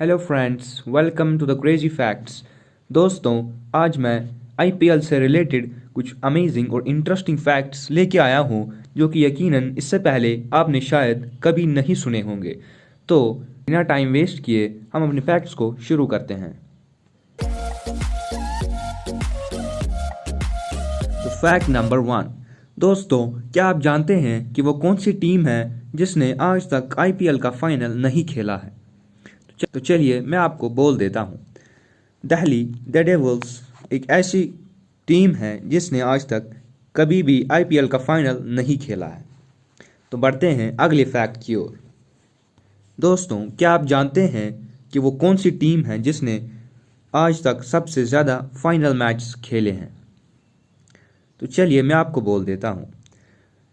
Hello friends, welcome to the crazy facts. दोस्तों, आज मैं आईपीएल से रिलेटेड कुछ अमेजिंग और इंटरेस्टिंग फैक्ट्स लेके आया हूँ जो कि यकीनन इससे पहले आपने शायद कभी नहीं सुने होंगे। तो बिना टाइम वेस्ट किए हम अपने फैक्ट्स को शुरू करते हैं। तो फैक्ट नंबर 1। दोस्तों, क्या आप जानते हैं कि वो कौन सी टीम है जिसने आज तक आईपीएल का फाइनल नहीं खेला है? तो चलिए मैं आपको बोल देता हूँ। दिल्ली डेयरडेविल्स एक ऐसी टीम है जिसने आज तक कभी भी आईपीएल का फाइनल नहीं खेला है। तो बढ़ते हैं अगले फैक्ट की ओर। दोस्तों, क्या आप जानते हैं कि वो कौन सी टीम है जिसने आज तक सबसे ज़्यादा फाइनल मैच खेले हैं? तो चलिए मैं आपको बोल देता हूँ।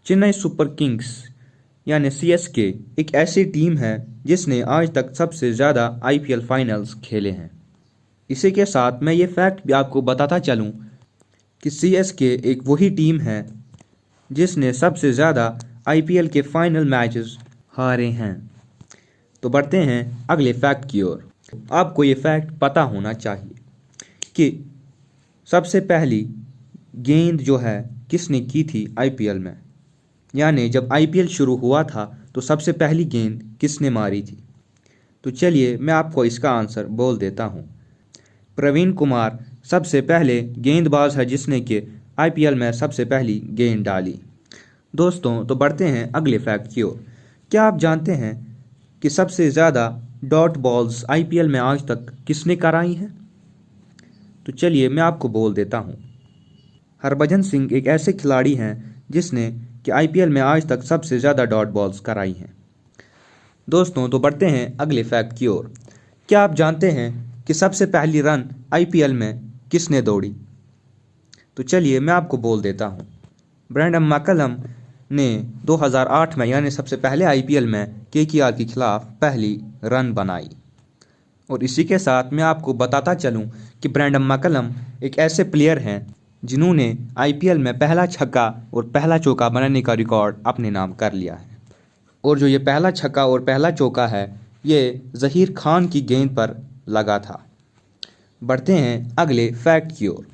चेन्नई सुपर किंग्स यानी सीएसके एक ऐसी टीम है जिसने आज तक सबसे ज़्यादा आईपीएल फाइनल्स खेले हैं। इसी के साथ मैं ये फैक्ट भी आपको बताता चलूँ कि सीएसके एक वही टीम है जिसने सबसे ज़्यादा आईपीएल के फाइनल मैचेस हारे हैं। तो बढ़ते हैं अगले फैक्ट की ओर। आपको ये फैक्ट पता होना चाहिए कि सबसे पहली गेंद जो है किसने की थी आईपीएल में, यानी जब आईपीएल शुरू हुआ था तो सबसे पहली गेंद किसने मारी थी? तो चलिए मैं आपको इसका आंसर बोल देता हूँ। प्रवीण कुमार सबसे पहले गेंदबाज है जिसने कि आईपीएल में सबसे पहली गेंद डाली। दोस्तों, तो बढ़ते हैं अगले फैक्ट की ओर। क्या आप जानते हैं कि सबसे ज़्यादा डॉट बॉल्स आईपीएल में आज तक किसने कराई हैं? तो चलिए मैं आपको बोल देता हूँ। हरभजन सिंह एक ऐसे खिलाड़ी हैं जिसने कि आईपीएल में आज तक सबसे ज़्यादा डॉट बॉल्स कराई हैं। दोस्तों, तो बढ़ते हैं अगले फैक्ट की ओर। क्या आप जानते हैं कि सबसे पहली रन आईपीएल में किसने दौड़ी? तो चलिए मैं आपको बोल देता हूँ। ब्रैंडन मैकलम ने 2008 में यानी सबसे पहले आईपीएल में केकेआर के खिलाफ पहली रन बनाई। और इसी के साथ मैं आपको बताता चलूँ कि ब्रैंडन मैकलम एक ऐसे प्लेयर हैं जिन्होंने आईपीएल में पहला छक्का और पहला चौका बनाने का रिकॉर्ड अपने नाम कर लिया है। और जो ये पहला छक्का और पहला चौका है ये ज़हीर खान की गेंद पर लगा था। बढ़ते हैं अगले फैक्ट की ओर।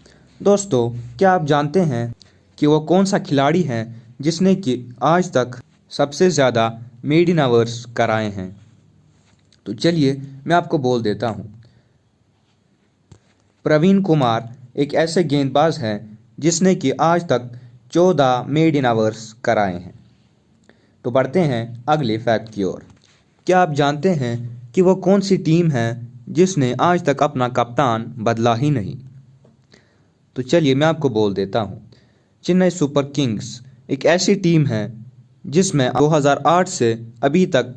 दोस्तों, क्या आप जानते हैं कि वो कौन सा खिलाड़ी है जिसने कि आज तक सबसे ज़्यादा मेडन ओवर्स कराए हैं? तो चलिए मैं आपको बोल देता हूँ। प्रवीण कुमार एक ऐसे गेंदबाज हैं जिसने कि आज तक 14 मेडन ओवर्स कराए हैं। तो बढ़ते हैं अगले फैक्ट की ओर। क्या आप जानते हैं कि वो कौन सी टीम है जिसने आज तक अपना कप्तान बदला ही नहीं? तो चलिए मैं आपको बोल देता हूँ। चेन्नई सुपर किंग्स एक ऐसी टीम है जिसमें 2008 से अभी तक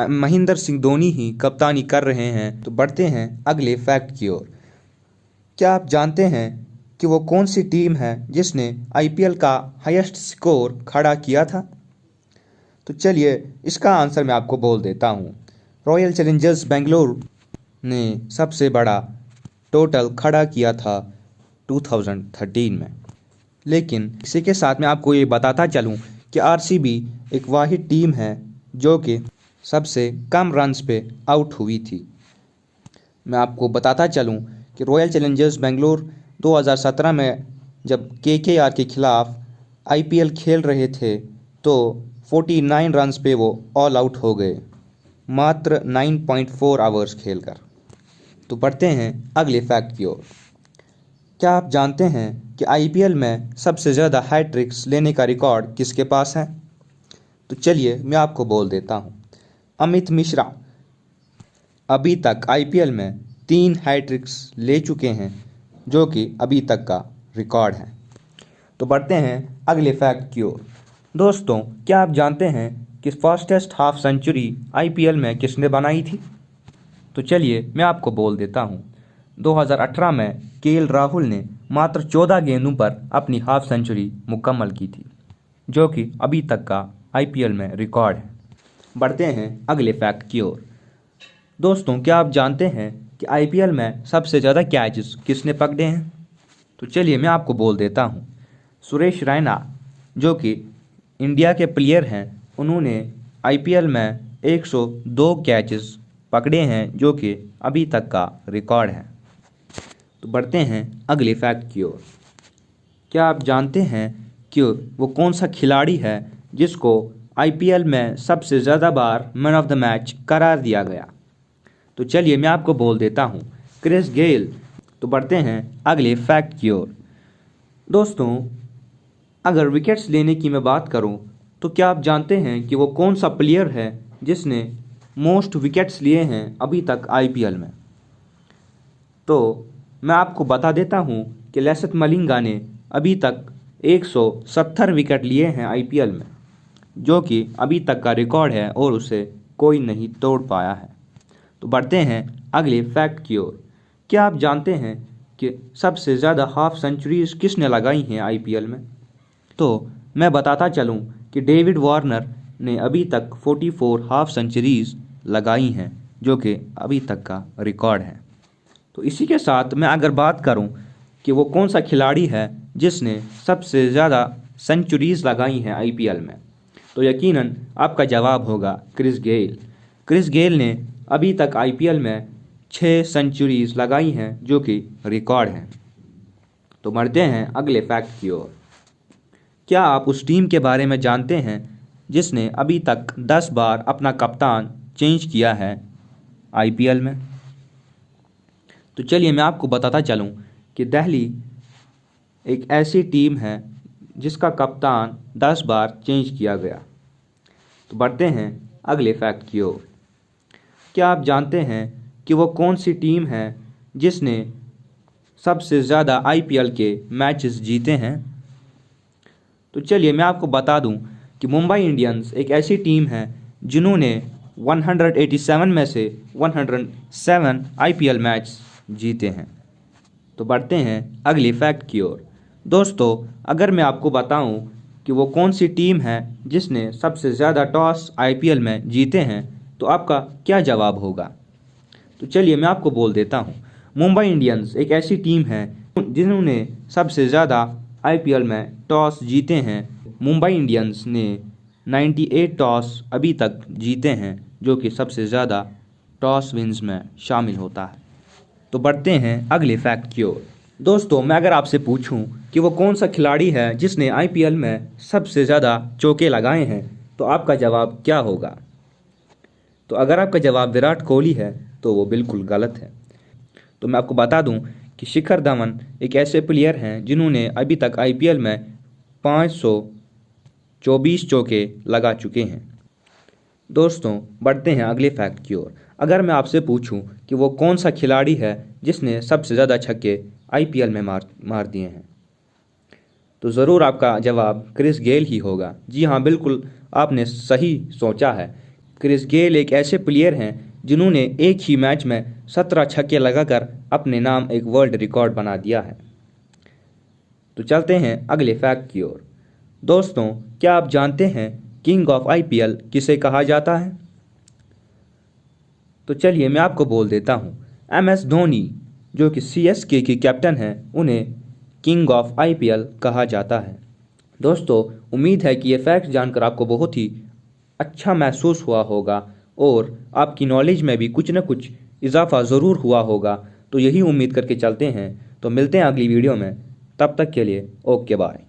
महेंद्र सिंह धोनी ही कप्तानी कर रहे हैं। तो बढ़ते हैं अगले फैक्ट की ओर। क्या आप जानते हैं कि वो कौन सी टीम है जिसने आईपीएल का हाईएस्ट स्कोर खड़ा किया था? तो चलिए इसका आंसर मैं आपको बोल देता हूँ। रॉयल चैलेंजर्स बेंगलोर ने सबसे बड़ा टोटल खड़ा किया था 2013 में। लेकिन इसी के साथ मैं आपको ये बताता चलूँ कि आरसीबी एक वाहिद टीम है जो कि सबसे कम रन्स पे आउट हुई थी। मैं आपको बताता चलूँ कि रॉयल चैलेंजर्स बेंगलोर 2017 में जब केकेआर के खिलाफ आईपीएल खेल रहे थे तो 49 रन्स पे वो ऑल आउट हो गए, मात्र 9.4 आवर्स खेलकर। तो बढ़ते हैं अगले फैक्ट की ओर। क्या आप जानते हैं कि आईपीएल में सबसे ज़्यादा हैट्रिक्स लेने का रिकॉर्ड किसके पास है? तो चलिए मैं आपको बोल देता हूँ। अमित मिश्रा अभी तक आईपीएल में 3 हैट्रिक्स ले चुके हैं जो कि अभी तक का रिकॉर्ड है। तो बढ़ते हैं अगले फैक्ट की ओर। दोस्तों, क्या आप जानते हैं कि फास्टेस्ट हाफ सेंचुरी आईपीएल में किसने बनाई थी? तो चलिए मैं आपको बोल देता हूँ। 2018 में केएल राहुल ने मात्र 14 गेंदों पर अपनी हाफ सेंचुरी मुकम्मल की थी जो कि अभी तक का आईपीएल में रिकॉर्ड है। बढ़ते हैं अगले फैक्ट की ओर। दोस्तों, क्या आप जानते हैं कि आईपीएल में सबसे ज़्यादा कैचेस किसने पकड़े हैं? तो चलिए मैं आपको बोल देता हूँ। सुरेश रैना जो कि इंडिया के प्लेयर हैं, उन्होंने आईपीएल में 102 कैचेस पकड़े हैं, जो कि अभी तक का रिकॉर्ड है। तो बढ़ते हैं अगले फैक्ट की ओर। क्या आप जानते हैं कि वो कौन सा खिलाड़ी है जिसको आईपीएल में सबसे ज़्यादा बार मैन ऑफ द मैच करार दिया गया? तो चलिए मैं आपको बोल देता हूँ, क्रिस गेल। तो बढ़ते हैं अगले फैक्ट की ओर। दोस्तों, अगर विकेट्स लेने की मैं बात करूं तो क्या आप जानते हैं कि वो कौन सा प्लेयर है जिसने मोस्ट विकेट्स लिए हैं अभी तक आईपीएल में? तो मैं आपको बता देता हूं कि लसिथ मलिंगा ने अभी तक 170 विकेट लिए हैं आईपीएल में, जो कि अभी तक का रिकॉर्ड है और उसे कोई नहीं तोड़ पाया है। तो बढ़ते हैं अगले फैक्ट की ओर। क्या आप जानते हैं कि सबसे ज़्यादा हाफ सेंचुरीज किसने लगाई हैं आईपीएल में? तो मैं बताता चलूं कि डेविड वार्नर ने अभी तक 44 हाफ सेंचुरीज लगाई हैं, जो कि अभी तक का रिकॉर्ड है। तो इसी के साथ मैं अगर बात करूं कि वो कौन सा खिलाड़ी है जिसने सबसे ज़्यादा सेंचुरीज लगाई हैं आईपीएल में, तो यकीनन आपका जवाब होगा क्रिस गेल। क्रिस गेल ने अभी तक आईपीएल में 6 सेंचुरीज लगाई हैं, जो कि रिकॉर्ड है। तो बढ़ते हैं अगले फैक्ट की ओर। क्या आप उस टीम के बारे में जानते हैं जिसने अभी तक 10 बार अपना कप्तान चेंज किया है आईपीएल में? तो चलिए मैं आपको बताता चलूं कि दिल्ली एक ऐसी टीम है जिसका कप्तान 10 बार चेंज किया गया। तो बढ़ते हैं अगले फैक्ट की ओर। क्या आप जानते हैं कि वो कौन सी टीम है जिसने सबसे ज़्यादा आईपीएल के मैचेस जीते हैं? तो चलिए मैं आपको बता दूं कि मुंबई इंडियंस एक ऐसी टीम है जिन्होंने 187 में से 107 आईपीएल मैच जीते हैं। तो बढ़ते हैं अगले फैक्ट की ओर। दोस्तों, अगर मैं आपको बताऊं कि वो कौन सी टीम है जिसने सबसे ज़्यादा टॉस आईपीएल में जीते हैं, तो आपका क्या जवाब होगा? तो चलिए मैं आपको बोल देता हूं, मुंबई इंडियंस एक ऐसी टीम है जिन्होंने सबसे ज़्यादा आईपीएल में टॉस जीते हैं। मुंबई इंडियंस ने 98 टॉस अभी तक जीते हैं, जो कि सबसे ज़्यादा टॉस विन्स में शामिल होता है। तो बढ़ते हैं अगले फैक्ट की ओर। दोस्तों, मैं अगर आपसे पूछूं कि वो कौन सा खिलाड़ी है जिसने आईपीएल में सबसे ज़्यादा चौके लगाए हैं, तो आपका जवाब क्या होगा? तो अगर आपका जवाब विराट कोहली है तो वो बिल्कुल गलत है। तो मैं आपको बता दूं कि शिखर धवन एक ऐसे प्लेयर हैं जिन्होंने अभी तक आईपीएल में 524 चौके लगा चुके हैं। दोस्तों, बढ़ते हैं अगले फैक्ट की ओर। अगर मैं आपसे पूछूं कि वो कौन सा खिलाड़ी है जिसने सबसे ज़्यादा छक्के आईपीएल में मार दिए हैं, तो ज़रूर आपका जवाब क्रिस गेल ही होगा। जी हाँ, बिल्कुल आपने सही सोचा है। क्रिस गेल एक ऐसे प्लेयर हैं जिन्होंने एक ही मैच में 17 छक्के लगाकर अपने नाम एक वर्ल्ड रिकॉर्ड बना दिया है। तो चलते हैं अगले फैक्ट की ओर। दोस्तों, क्या आप जानते हैं किंग ऑफ आईपीएल किसे कहा जाता है? तो चलिए मैं आपको बोल देता हूँ, MS धोनी, जो कि CSK की कैप्टन हैं, उन्हें किंग ऑफ आईपीएल कहा जाता है। दोस्तों, उम्मीद है कि ये फैक्ट जानकर आपको बहुत ही अच्छा महसूस हुआ होगा और आपकी नॉलेज में भी कुछ न कुछ इजाफा ज़रूर हुआ होगा। तो यही उम्मीद करके चलते हैं। तो मिलते हैं अगली वीडियो में, तब तक के लिए ओके बाय।